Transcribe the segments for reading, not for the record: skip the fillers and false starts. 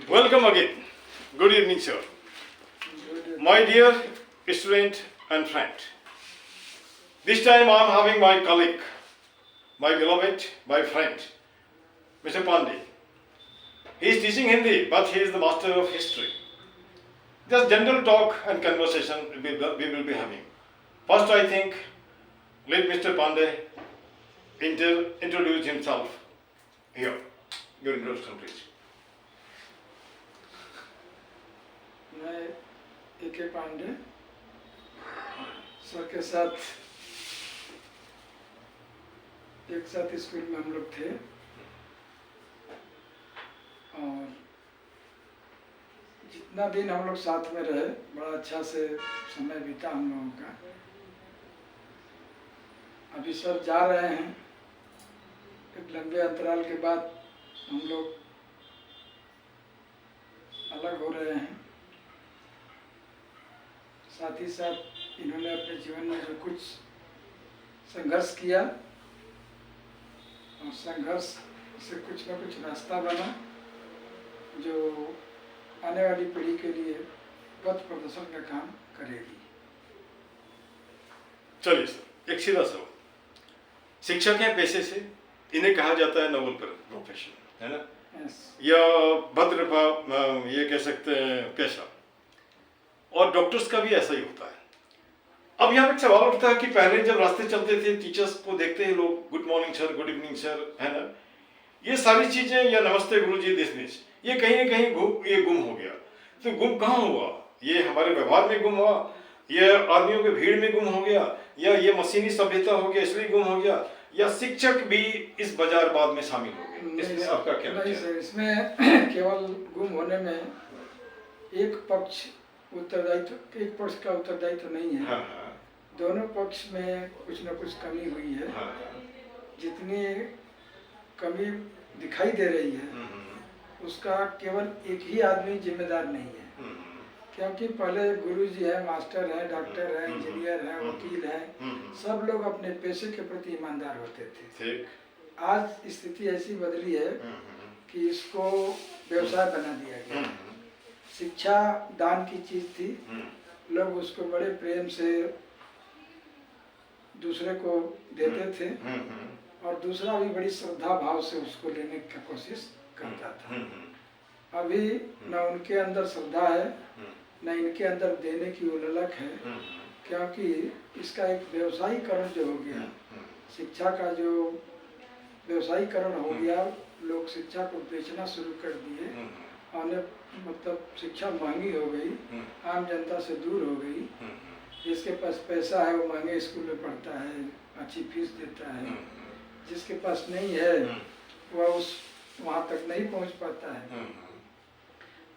Welcome again. Good evening, sir. My dear student and friend. This time I am having my colleague, my beloved, my friend, Mr. Pandey. He is teaching Hindi, but he is the master of history. Just general talk and conversation we will be having. First, I think, let Mr. Pandey introduce himself here. Your introduction, please. मैं A K. Pandey sir के साथ एक साथ school में हम लोग थे और जितना दिन हम लोग साथ में रहे बड़ा अच्छा से समय बीता हम लोगों का। अभी सर जा रहे हैं, एक लंबे अंतराल के बाद हम लोग अलग हो रहे हैं। साथ ही साथ इन्होंने अपने जीवन में जो कुछ संघर्ष किया और संघर्ष से कुछ न कुछ रास्ता बना जो आने वाली पीढ़ी के लिए पथ प्रदर्शन का काम करेगी। चलिए सर, एक सीधा सवाल। शिक्षक हैं पेशे से, इन्हें कहा जाता है नोबल प्रोफेशन, है ना? या भद्र ये कह सकते हैं पेशा। और डॉक्टर्स का भी ऐसा ही होता है। अब यहाँ एक सवाल उठता है कि पहले जब रास्ते चलते थे, टीचर्स को देखते हैं लोग, good morning sir, good evening sir, है ना? ये सारी चीजें, या नमस्ते गुरुजी, दिस ये कहीं न कहीं ये गुम हो गया। तो गुम कहाँ हुआ? ये हमारे व्यवहार में गुम हुआ, ये आदमियों के भीड़ में गुम हो गया, या ये मशीनी सभ्यता हो गया इसलिए गुम हो गया, या शिक्षक भी इस बाजारवाद में शामिल हो गए? इसमें आपका क्या नहीं सर, इसमें केवल गुम होने में एक पक्ष उत्तरदायित्व, एक पक्ष का उत्तरदायित्व नहीं है। हाँ। दोनों पक्ष में कुछ न कुछ कमी हुई है। हाँ। जितनी कमी दिखाई दे रही है उसका केवल एक ही आदमी जिम्मेदार नहीं है, क्योंकि पहले गुरुजी है, मास्टर है, डॉक्टर है, इंजीनियर है, वकील है, सब लोग अपने पेशे के प्रति ईमानदार होते थे। आज स्थिति ऐसी बदली है कि इसको व्यवसाय बना दिया गया। शिक्षा दान की चीज थी, लोग उसको बड़े प्रेम से दूसरे को देते थे और दूसरा भी बड़ी श्रद्धा भाव से उसको लेने की कोशिश करता था। अभी न उनके अंदर श्रद्धा है, न इनके अंदर देने की वो ललक है, क्योंकि इसका एक व्यवसायीकरण जो हो गया, शिक्षा का जो व्यवसायीकरण हो गया, लोग शिक्षा को बेचना शुरू कर दिए और मतलब शिक्षा महंगी हो गई, आम जनता से दूर हो गई। जिसके पास पैसा है वो महंगे स्कूल में पढ़ता है, अच्छी फीस देता है, जिसके पास नहीं है वह वहाँ तक नहीं पहुँच पाता है।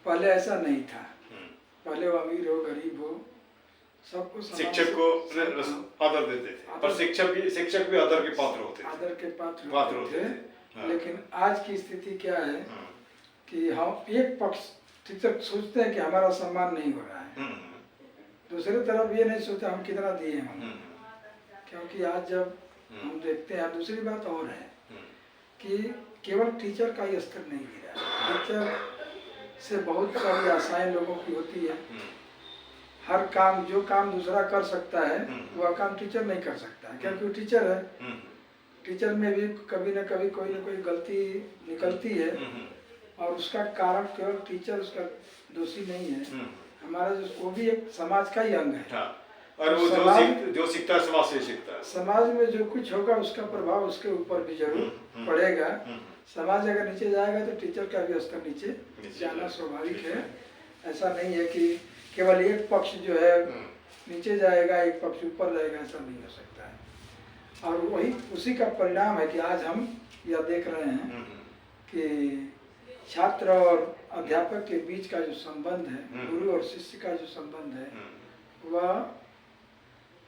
पहले ऐसा नहीं था, पहले वो अमीर हो गरीब हो सबको शिक्षक को आदर देते थे, पर शिक्षक भी आदर के पात्र होते थे। आदर के पात्र होते थे। लेकिन आज की स्थिति क्या है कि हम एक पक्ष शिक्षक सोचते हैं कि हमारा सम्मान नहीं हो रहा है, दूसरी तरफ ये नहीं सोचते हम कितना दिए हम। क्योंकि आज जब हम देखते हैं, दूसरी बात और है कि केवल टीचर का ही स्तर नहीं गिरा। टीचर से बहुत सारी आशाएं लोगों की होती है। हर काम, जो काम दूसरा कर सकता है वह काम टीचर नहीं कर सकता है, क्योंकि वो टीचर है। टीचर में भी कभी न कभी कोई न कोई गलती निकलती है और उसका कारण केवल टीचर उसका दोषी नहीं है। हमारा जो वो भी एक समाज का ही अंग है। हाँ। और वो जो सीखता है समाज से सीखता है। समाज में जो कुछ होगा उसका प्रभाव उसके ऊपर भी जरूर पड़ेगा। समाज अगर नीचे जाएगा तो टीचर का भी स्तर नीचे जाना स्वाभाविक है। ऐसा नहीं है कि केवल एक पक्ष जो है नीचे जाएगा, एक पक्ष ऊपर रहेगा, ऐसा नहीं हो सकता है। और वही उसी का परिणाम है कि आज हम यह देख रहे हैं कि छात्र और अध्यापक के बीच का जो संबंध है, गुरु और शिष्य का जो संबंध है, वह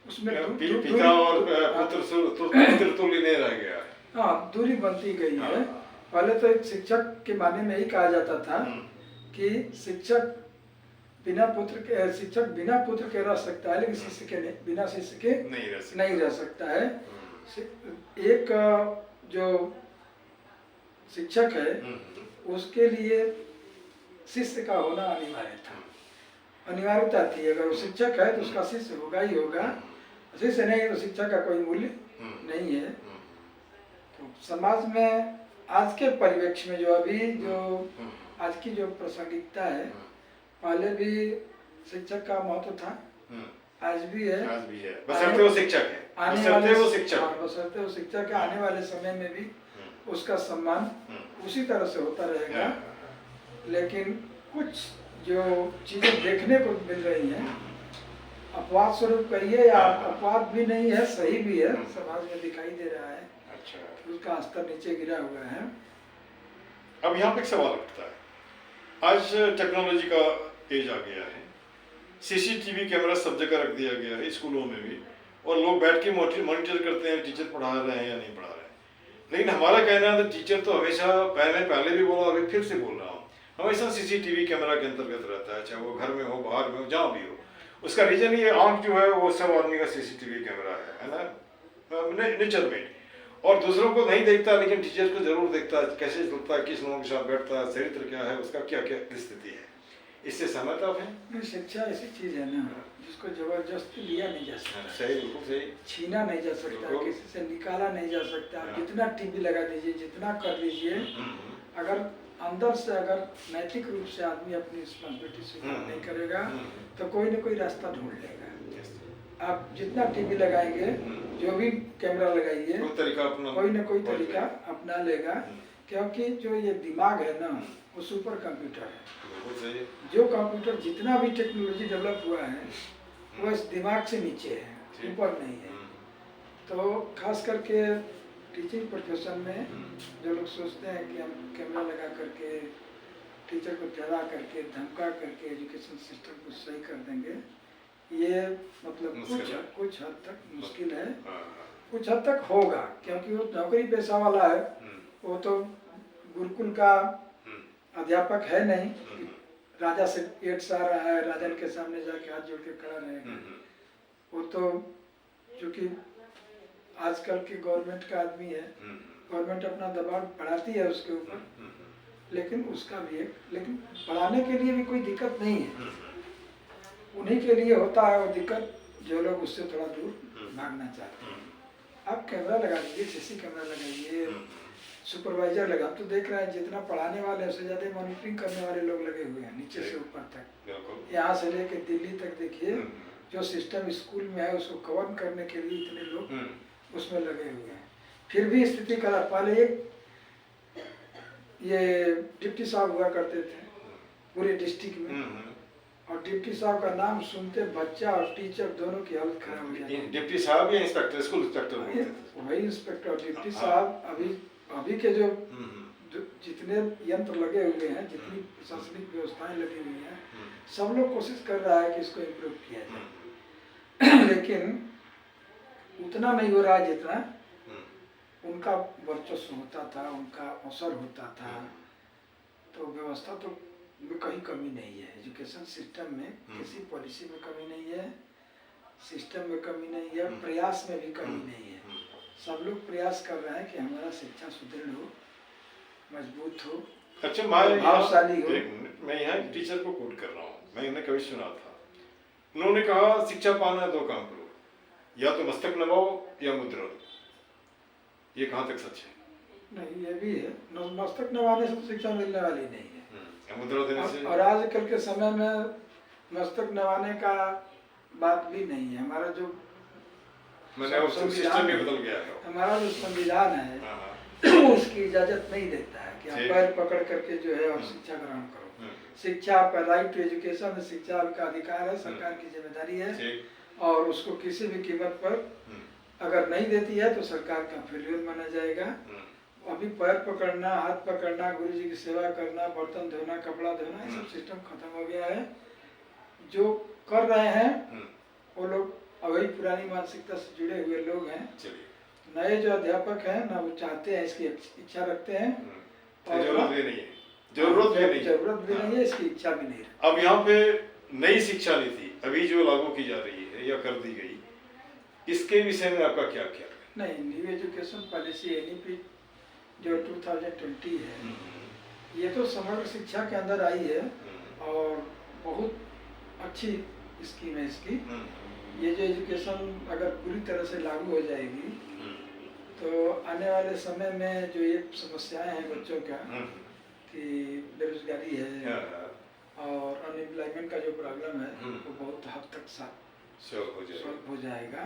उसमें पिता और पुत्र तुल्य नहीं रह गया। हाँ, दूरी बनती गई है। पहले तो एक शिक्षक के माने में ही कहा जाता था कि शिक्षक बिना पुत्र के रह सकता है, लेकिन शिष्य के बिना शिष्य के नहीं रह सकता है। एक जो शिक्षक है उसके लिए शिष्य का होना अनिवार्य था, अनिवार्यता थी। अगर वो शिक्षक है तो उसका शिष्य होगा ही होगा, शिष्य नहीं तो शिक्षक का कोई मूल्य नहीं है। तो समाज में आज के परिवेश में जो अभी जो आज की जो प्रासंगिकता है, पहले भी शिक्षक का महत्व था, आज भी है, बशर्ते वो शिक्षक है, बशर्ते वो शिक्षक है। आने वाले समय में भी उसका सम्मान उसी तरह से होता रहेगा। लेकिन कुछ जो चीजें देखने को मिल रही हैं, अपवाद स्वरूप कहिए या अपवाद भी नहीं है, सही भी है, समाज में दिखाई दे रहा है। अच्छा। उसका स्तर नीचे गिरा हुआ है। अब यहाँ पे एक सवाल उठता है, आज टेक्नोलॉजी का एज आ गया है, सीसीटीवी कैमरा सब जगह रख दिया गया है स्कूलों में भी, और लोग बैठ के मॉनिटर करते हैं टीचर पढ़ा रहे हैं या नहीं पढ़ा रहे हैं। लेकिन हमारा कहना है टीचर तो हमेशा, पहले भी बोला, अभी फिर से बोल रहा हूँ, हमेशा सीसीटीवी कैमरा के अंतर्गत रहता है, चाहे वो घर में हो, बाहर में हो, जहाँ भी हो। उसका रीजन ये आंख जो है वो सब आदमी का सीसीटीवी कैमरा है ना, नेचर में। और दूसरों को नहीं देखता, लेकिन टीचर को जरूर देखता है, कैसे चलता है, किस लोगों के साथ बैठता है, चरित्र क्या है उसका, क्या क्या स्थिति है। इससे सहमत आप हैं? शिक्षा ऐसी चीज है ना जिसको जबरदस्ती लिया नहीं जा सकता, सही, बिल्कुल सही, छीना नहीं जा सकता, किसी से निकाला नहीं जा सकता। जितना टीवी लगा दीजिए, जितना कर लीजिए, अगर अंदर से अगर नैतिक रूप से आदमी अपनी रिस्पॉन्सिबिलिटी स्वीकार नहीं करेगा तो कोई न कोई रास्ता ढूंढ लेगा। आप जितना टीवी लगाएंगे, जो भी कैमरा लगाइए, कोई न कोई तरीका अपना लेगा, क्योंकि जो ये दिमाग है ना वो सुपर कंप्यूटर है। जो कंप्यूटर जितना भी टेक्नोलॉजी डेवलप हुआ है वो इस दिमाग से नीचे है, ऊपर नहीं है। तो खास करके टीचिंग प्रोफेशन में जो लोग सोचते हैं कि हम कैमरा लगा करके टीचर को डरा करके, धमका करके एजुकेशन सिस्टम को सही कर देंगे, ये मतलब कुछ हद तक मुश्किल है, कुछ हद तक होगा, क्योंकि वो नौकरी पेशा वाला है, वो तो गुरुकुल का अध्यापक है नहीं, राजा से पेट सा रहा है, राजन के सामने जाके हाथ जोड़ के खड़ा रहेगा। वो तो चूंकि आजकल की गवर्नमेंट का आदमी है, गवर्नमेंट अपना दबाव बढ़ाती है उसके ऊपर, लेकिन उसका भी लेकिन बढ़ाने के लिए भी कोई दिक्कत नहीं है, उन्हीं के लिए होता है वो दिक्कत जो लोग उससे थोड़ा दूर भागना चाहते हैं। आप कैमरा लगा दीजिए, सीसी कैमरा लगाइए, सुपरवाइजर लगा, तो देख रहे हैं जितना पढ़ाने वाले उससे ज़्यादा मॉनिटरिंग करने वाले लोग लगे हुए हैं, नीचे से ऊपर तक, यहाँ से लेके दिल्ली तक देखिए, जो सिस्टम स्कूल में है उसको कवर करने के लिए इतने लोग उसमें लगे हुए हैं। फिर भी स्थिति खराब। पहले एक ये डिप्टी साहब हुआ करते थे पूरे डिस्ट्रिक्ट में, और डिप्टी साहब का नाम सुनते बच्चा और टीचर दोनों की हालत खराब हो जाती है। डिप्टी साहब या इंस्पेक्टर, स्कूल इंस्पेक्टर? वही इंस्पेक्टर डिप्टी साहब। अभी के जो जितने यंत्र लगे हुए हैं, जितनी प्रशासनिक व्यवस्थाएं लगी हुई हैं, सब लोग कोशिश कर रहा है कि इसको इम्प्रूव किया जाए, लेकिन उतना नहीं हो रहा है जितना उनका वर्चस्व होता था, उनका अवसर होता था। तो व्यवस्था तो में कहीं कमी नहीं है, एजुकेशन सिस्टम में किसी पॉलिसी में कमी नहीं है, सिस्टम में कमी नहीं है, प्रयास में भी कमी नहीं है। सब लोग प्रयास कर रहे हैं कि हमारा शिक्षा सुदृढ़ हो, मजबूत हो, अच्छा, प्रभावशाली हो। मैं यहाँ टीचर को कोट कर रहा हूँ, मैंने कभी सुना था, उन्होंने कहा शिक्षा पाना 2 काम करो, या तो मस्तक नवाओ या मुद्रा दो। ये कहाँ तक सच है? नहीं, ये भी है, मस्तक नवाने से तो शिक्षा मिलने वाली नहीं है, मुद्रा देने से। और आजकल के समय में मस्तक नवाने का बात भी नहीं है। हमारा जो सिस्टम भी बदल गया है, हमारा जो संविधान है उसकी इजाजत नहीं देता है कि आप पैर पकड़ करके जो है और शिक्षा ग्रहण करो। शिक्षा आपका राइट टू एजुकेशन, शिक्षा का अधिकार है, सरकार की जिम्मेदारी है, और उसको किसी भी कीमत पर अगर नहीं देती है तो सरकार का फेलियर माना जाएगा। अभी पैर पकड़ना, हाथ पकड़ना, गुरु जी की सेवा करना, बर्तन धोना, कपड़ा धोना, ये सब सिस्टम खत्म हो गया है। जो कर रहे हैं वो लोग वही पुरानी मानसिकता से जुड़े हुए लोग हैं। नए जो अध्यापक हैं ना, वो चाहते हैं, इसकी इच्छा रखते हैं, और जरूरत भी नहीं है, इसकी इच्छा भी नहीं है। अब यहाँ पे नई शिक्षा नीति अभी जो लागू की जा रही है या कर दी गई, इसके विषय में आपका क्या ख्याल है? नहीं, न्यू एजुकेशन पॉलिसी NEP जो 2020 है, ये तो समग्र शिक्षा के अंदर आई है और बहुत अच्छी स्कीम है इसकी। ये जो एजुकेशन अगर पूरी तरह से लागू हो जाएगी तो आने वाले समय में जो ये समस्याएं हैं बच्चों का कि बेरोजगारी है और अनएम्प्लॉयमेंट का जो प्रॉब्लम है वो बहुत हद तक सॉल्व हो जाएगा।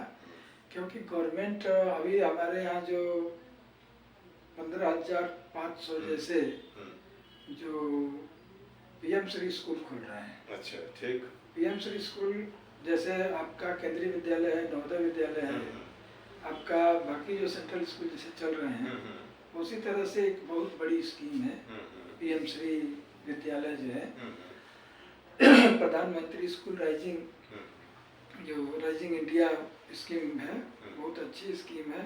क्योंकि गवर्नमेंट अभी हमारे यहाँ जो 15,500 जैसे जो पीएम श्री स्कूल खुल रहे हैं। अच्छा, ठीक। पीएम श्री स्कूल जैसे आपका केंद्रीय विद्यालय है, नवोदय विद्यालय है, आपका बाकी जो सेंट्रल स्कूल जैसे चल रहे हैं, उसी तरह से एक बहुत बड़ी स्कीम है पीएम श्री विद्यालय जो है प्रधानमंत्री स्कूल राइजिंग, जो राइजिंग इंडिया स्कीम है, बहुत अच्छी स्कीम है।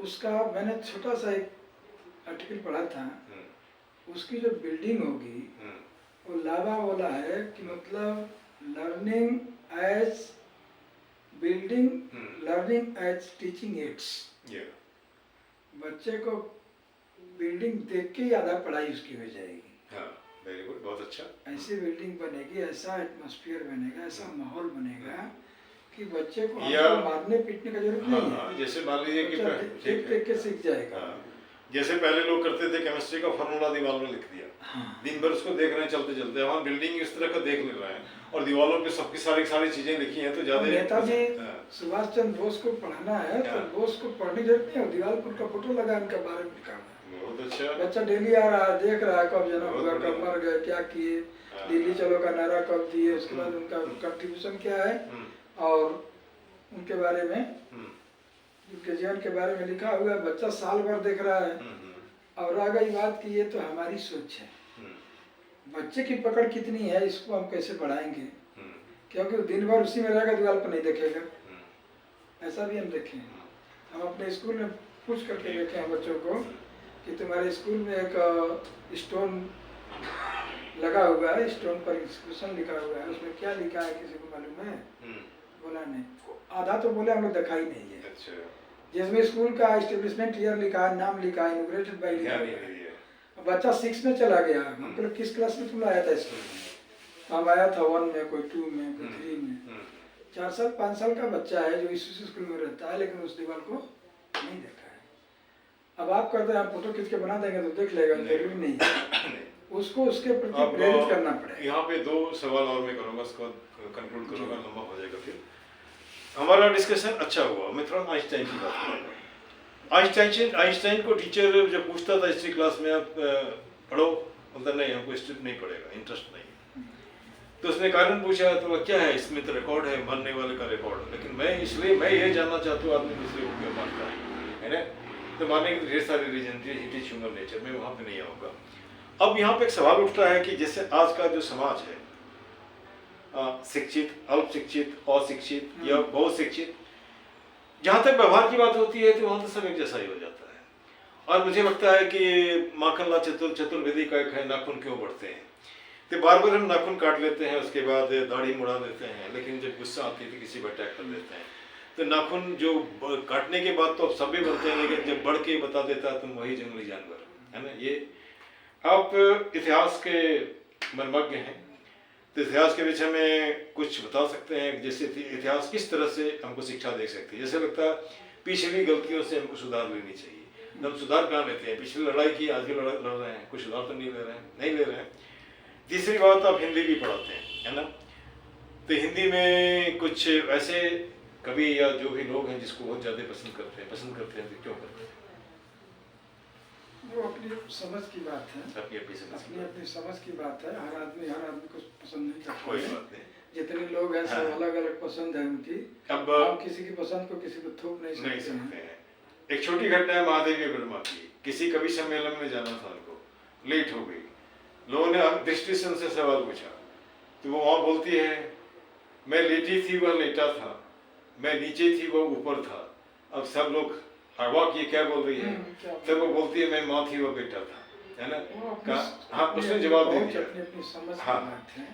उसका मैंने छोटा सा एक आर्टिकल पढ़ा था, उसकी जो बिल्डिंग होगी वो लावा वाला है कि मतलब learning as building, learning as teaching aids. बच्चे को बिल्डिंग देख के ही आधा पढ़ाई उसकी हो जाएगी। हाँ, वेरी गुड, बहुत अच्छा। ऐसी बिल्डिंग बनेगी, ऐसा एटमॉस्फेयर बनेगा, ऐसा माहौल बनेगा कि बच्चे को मारने पीटने का जरूरत नहीं है। जैसे मान लीजिए कि देख के सीख जाएगा। जैसे पहले लोग करते थे, केमिस्ट्री का फार्मूला दीवार में लिख दिया, दिन भर उसको देख रहे हैं चलते चलते। अब हम बिल्डिंग इस तरह का देख ले रहे हैं और दीवारों पे सबकी सारी चीजें लिखी हैं, तो ज्यादा नेताजी सुभाष चंद्र बोस को पढ़ाना है तो बोस को पढ़ने की जरूरत नहीं है, दीवार पर उनका फोटो लगा, उनके बारे में लिखा है। बहुत अच्छा। बच्चा डेली आ रहा है, देख रहा है कब जन्म हुआ, कब मर गए, क्या किए, दिल्ली चलो का नारा कब दिए, उसके बाद उनका कंट्रीब्यूशन क्या है और उनके बारे में, उनके जीवन के बारे में लिखा हुआ है। बच्चा साल भर देख रहा है। और आ गई बात कि ये तो हमारी सोच है, बच्चे की पकड़ कितनी है, इसको हम कैसे बढ़ाएंगे, क्योंकि दिन भर उसी में रहेगा, दीवार पर नहीं देखेगा। ऐसा भी हम देखे हैं, हम अपने स्कूल में पूछ करके देखे हैं बच्चों को कि तुम्हारे स्कूल में एक स्टोन लगा हुआ है, स्टोन पर इंस्क्रिप्शन लिखा हुआ है, उसमें क्या लिखा है किसी को मालूम है? बोला नहीं, आधा तो बोले हम लोग देखा ही नहीं है। जिसमें स्कूल का एस्टेब्लिशमेंट ईयर लिखा है, नाम लिखा है, इनॉग्रेटेड बाय लिखा है। बच्चा 6 में चला गया, मतलब किस क्लास में तुम आया था स्कूल में? हम आया था 1 में, कोई 2 में, कोई 3 में। 4 साल 5 साल का बच्चा है जो इस स्कूल में रहता है, लेकिन उस दीवार को नहीं देखा है। अब आप कहते हैं आप फोटो खींच के बना देंगे तो देख लेगा, जरूरी नहीं है, उसको उसके प्रति प्रेरित करना पड़ेगा। यहाँ पे 2 सवाल और मैं करूँगा, उसको कंक्लूड करूँगा, लंबा हो जाएगा। फिर हमारा डिस्कशन अच्छा हुआ। मैं थोड़ा आइंस्टाइन की बात करूँगा। आइंस्टाइन को टीचर जब पूछता था हिस्ट्री क्लास में, आप पढ़ो, मतलब नहीं, हमको हिस्ट्री नहीं पढ़ेगा, इंटरेस्ट नहीं। तो उसने कारण पूछा, तो क्या है इसमें? तो रिकॉर्ड है, मरने वाले का रिकॉर्ड। लेकिन मैं ये जानना चाहता हूँ आदमी दूसरे को क्यों मारता है ना? तो मारने के ढेर सारे रीजन थे, इट इज ह्यूमन नेचर, मैं वहाँ पे नहीं आऊँगा। अब यहाँ पे एक सवाल उठता है कि जैसे आज का जो समाज है, शिक्षित, अल्प शिक्षित, अशिक्षित या बहुत शिक्षित, जहाँ तक व्यवहार की बात होती है तो वहाँ तो सब एक जैसा ही हो जाता है। और मुझे लगता है कि माखनलाल चतुर्वेदी का एक है, नाखून क्यों बढ़ते हैं। तो बार बार हम नाखून काट लेते हैं, उसके बाद दाढ़ी मुड़ा देते हैं, लेकिन जब गुस्सा आती है तो किसी पर अटैक कर देते हैं। तो नाखून जो काटने के बाद तो अब सब भी बनते हैं, लेकिन जब बढ़ के बता देता है तुम वही जंगली जानवर, है ना? ये आप इतिहास के मर्मज्ञ हैं, तो इतिहास के विषय में कुछ बता सकते हैं? जैसे इतिहास किस तरह से हमको शिक्षा दे सकती है? जैसे लगता है पिछली गलतियों से हमको सुधार लेनी चाहिए। हम सुधार कहाँ लेते हैं? पिछली लड़ाई की, आज भी लड़ रहे हैं, कुछ सुधार तो नहीं ले रहे हैं। तीसरी बात, आप हिंदी भी पढ़ाते हैं, है ना? तो हिंदी में कुछ ऐसे कवि या जो भी लोग हैं जिसको बहुत ज़्यादा पसंद करते हैं तो क्यों करते हैं? वो अपनी समझ की बात है, अपनी समझ की बात है। हर आदमी को पसंद नहीं करता। कोई बात नहीं, जितने लोग हैं सब अलग अलग पसंद है उनकी। अब हम किसी की पसंद को किसी को थोप नहीं सकते हैं। एक छोटी घटना है महादेवी वर्मा की। किसी कवि सम्मेलन में जाना था उनको, लेट हो गई। लोगों ने दृष्टि से उनसे सवाल पूछा, तो वो वहाँ बोलती है, मैं लेटी थी वह लेटा था, मैं नीचे थी वह ऊपर था। अब सब लोग अवाक, ये क्या बोल रही है? तब वो बोलती है, मैं माँ थी वह बेटा था, है ना? हाँ, उसने जवाब दे दिया। अपनी समझ की बात है।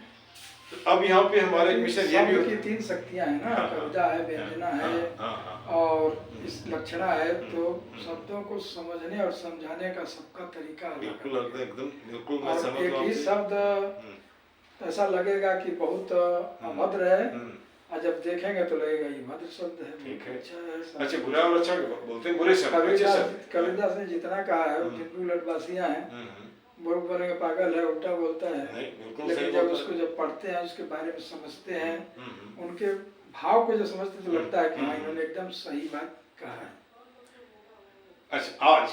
तो अब यहाँ पे हमारे मिशन ये भी शब्द की 3 शक्तियां हैं ना, कविता है, व्यंजना है और इस लक्षणा है। तो शब्दों को समझने और समझाने का सबका तरीका अलग बिल्कुल है। एकदम बिल्कुल मैं और समझ एक रहा ही हूँ। शब्द ऐसा लगेगा कि बहुत अभद्र है, और जब देखेंगे तो लगेगा ये भद्र शब्द है, ठीक है। अच्छा है। अच्छा, बुरा और अच्छा बोलते हैं, बुरे शब्द अच्छे शब्द। कविदास ने जितना कहा है, वो टिप्पू लटवासियां हैं, वो बोलेंगे पागल है, उल्टा बोलता है। नहीं, बिल्कुल लेकिन सही जब बोलता उसको जब पढ़ते हैं, उसके बारे में समझते हैं, है। उनके भाव को जो समझते तो लगता है कि हाँ, इन्होंने एकदम सही बात कहा है। अच्छा, आज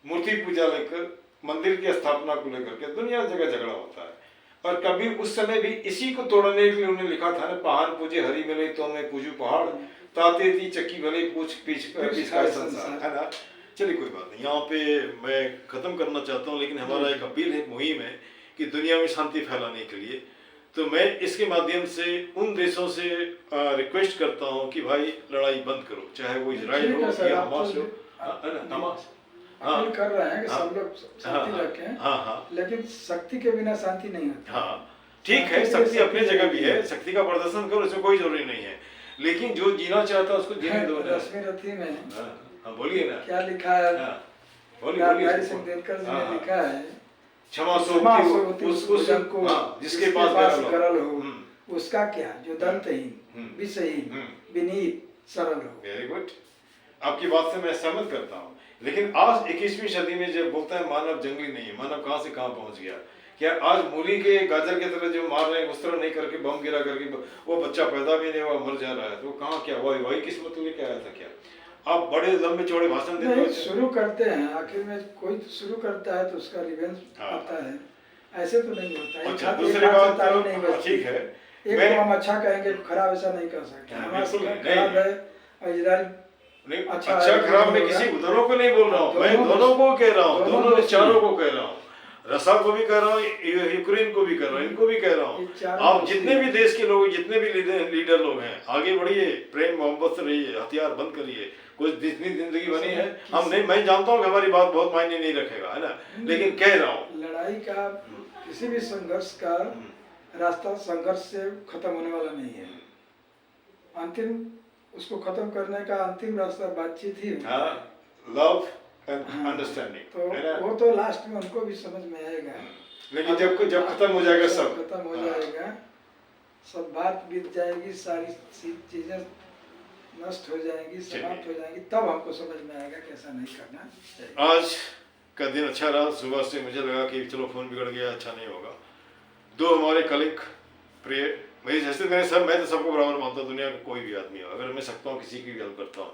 मूर्ति पूजा लेकर, मंदिर की स्थापना को लेकर के दुनिया जगह झगड़ा होता है। और कबीर उस समय भी इसी को तोड़ने के लिए उन्होंने लिखा था ना, पहाड़ पूजे हरि मिले तो मैं पूजू पहाड़, ताते दी चक्की भले पूछ पीछ का संसार, है ना। चलिए कोई बात नहीं, यहाँ पे मैं खत्म करना चाहता हूँ, लेकिन हमारा एक अपील है, मुहिम है कि दुनिया में शांति फैलाने के लिए। तो मैं इसके माध्यम से उन देशों से रिक्वेस्ट करता हूँ कि भाई लड़ाई बंद करो, चाहे वो इजराइल हो या हमास हो, हमास अपील कर रहे हैं कि सब लोग शांति रखें। हाँ, लेकिन शक्ति के बिना शांति नहीं होती। हाँ ठीक है, शक्ति अपनी जगह भी है, शक्ति का प्रदर्शन करो, इसमें कोई जरूरी नहीं है, लेकिन जो जीना चाहता है उसको जीने दो। रश्मि रथी में बोलिए ना क्या लिखा है, बोलिए। सिंह जी ने लिखा है, क्षमा सो जिसके पास करल हो, उसका क्या जो दंतहीन, विषहीन, विनीत, सरल हो। वेरी गुड, आपकी बात से मैं सहमत करता हूँ। लेकिन आज 21वीं सदी में जब बोलता है मानव जंगली नहीं है, मानव कहाँ से कहाँ पहुंच गया। क्या आज मूली के गाजर के तरह जो मार रहे हैं, उस तरह नहीं करके बम गिरा करके वो बच्चा पैदा भी नहीं हुआ, मर जा रहा है, तो कहाँ क्या वही किस्मत लेके आया था क्या? आप बड़े लंबे चौड़े भाषण देते हैं, शुरू करते हैं, आखिर में कोई शुरू करता है तो उसका रिवेंज आता है, ऐसे तो नहीं होता है। अच्छा, दूसरी बात ठीक है, एक को हम अच्छा कहेंगे खराब ऐसा नहीं कर सकते। हमारा खराब है, इजराइल अच्छा खराब मैं किसी दोनों को नहीं बोल रहा हूँ, मैं दोनों को कह रहा हूँ, दोनों चारों को कह रहा हूँ, रसा को भी कह रहा हूँ, यूक्रेन को भी कह रहा हूँ, इनको भी कह रहा हूँ। आप जितने भी देश के लोग, जितने भी लीडर लोग हैं, आगे बढ़िए, प्रेम मोहब्बत से रहिए, हथियार बंद करिए। कुछ जितनी जिंदगी बनी है हम नहीं, मैं जानता हूँ कि हमारी बात बहुत मायने नहीं रखेगा, है ना, लेकिन कह रहा हूँ लड़ाई का, किसी भी संघर्ष का रास्ता संघर्ष से खत्म होने वाला नहीं है। अंतिम उसको खत्म करने का अंतिम रास्ता बातचीत ही है, लव एंड अंडरस्टैंडिंग। तो वो तो लास्ट में उनको भी समझ में आएगा, लेकिन जब खत्म हो जाएगा, सब खत्म हो जाएगा, सब बात बीत जाएगी, सारी चीजें नष्ट हो जाएंगी, समाप्त हो जाएंगी, तब हमको समझ में आएगा कैसा नहीं करना चाहिए। आज का दिन अच्छा रहा, सुबह से मुझे लगा कि चलो फोन बिगड़ गया, अच्छा नहीं होगा। दो हमारे कलीग प्रिय, मेरी जैसे मैं तो सबको बराबर मानता हूँ, दुनिया का कोई भी आदमी हो, अगर मैं सकता हूँ किसी की भी हेल्प करता हूँ।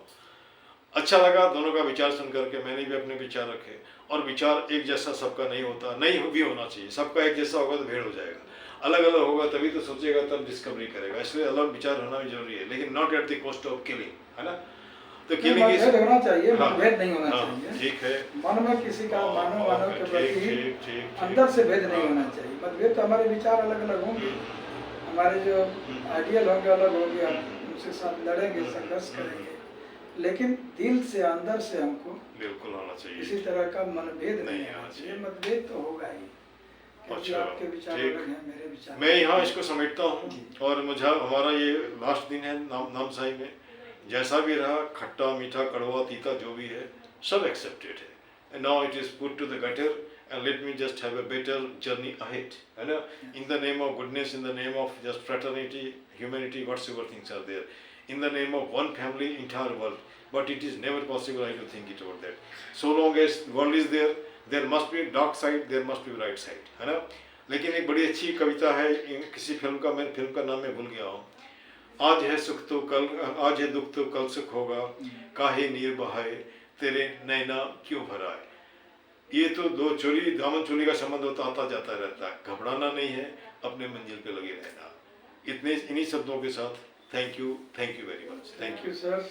अच्छा लगा दोनों का विचार सुन करके, मैंने भी अपने विचार रखे, और विचार एक जैसा सबका नहीं होता, नहीं भी होना चाहिए। सबका एक जैसा होगा तो भेड़ हो जाएगा, अलग अलग होगा तभी तो सोचेगा, तब डिस्कवरी करेगा, इसलिए अलग विचार होना भी जरूरी है, लेकिन not at the cost of killing, है ना। तो किलिंग होना चाहिए, मतभेद नहीं होना चाहिए। ठीक है, मन में किसी का मानव के प्रति अंदर से भेद नहीं होना चाहिए। मतभेद तो हमारे विचार अलग अलग होंगे, हमारे जो आइडियल होंगे अलग होंगे, हम उनसे साथ लड़ेंगे, संघर्ष करेंगे, लेकिन दिल से अंदर से हमको बिल्कुल होना चाहिए, किसी तरह का मनभेद नहीं होना चाहिए। मतभेद तो होगा ही, क्योंकि आपके विचार अलग हैं, मेरे विचार। मैं यहाँ इसको समेटता हूँ, और मुझे हमारा ये लास्ट दिन है नामसाई में, जैसा भी रहा, खट्टा मीठा कड़वा तीता जो भी है, सब एक्सेप्टेड है, and now it is put to the gutter, and let me just have a better journey ahead, है ना, in the name of goodness, in the name of just fraternity, humanity, whatsoever things are there, in the name of one family, entire world, but it is never possible, I don't think it about that. So long as world is there, there must be dark side, there must be right side, है ना। लेकिन एक बड़ी अच्छी कविता है किसी film का, मैं फिल्म का नाम मैं भूल गया हूँ, आज है सुख तो कल, आज है दुख तो कल सुख होगा, काहे नीर बहाए तेरे नैना क्यों भराए। ये तो दो चोली दामन चोली का संबंध होता आता जाता रहता है, घबराना नहीं है, अपने मंजिल पे लगे रहना। इन्हीं शब्दों के साथ thank you very much, thank you sir.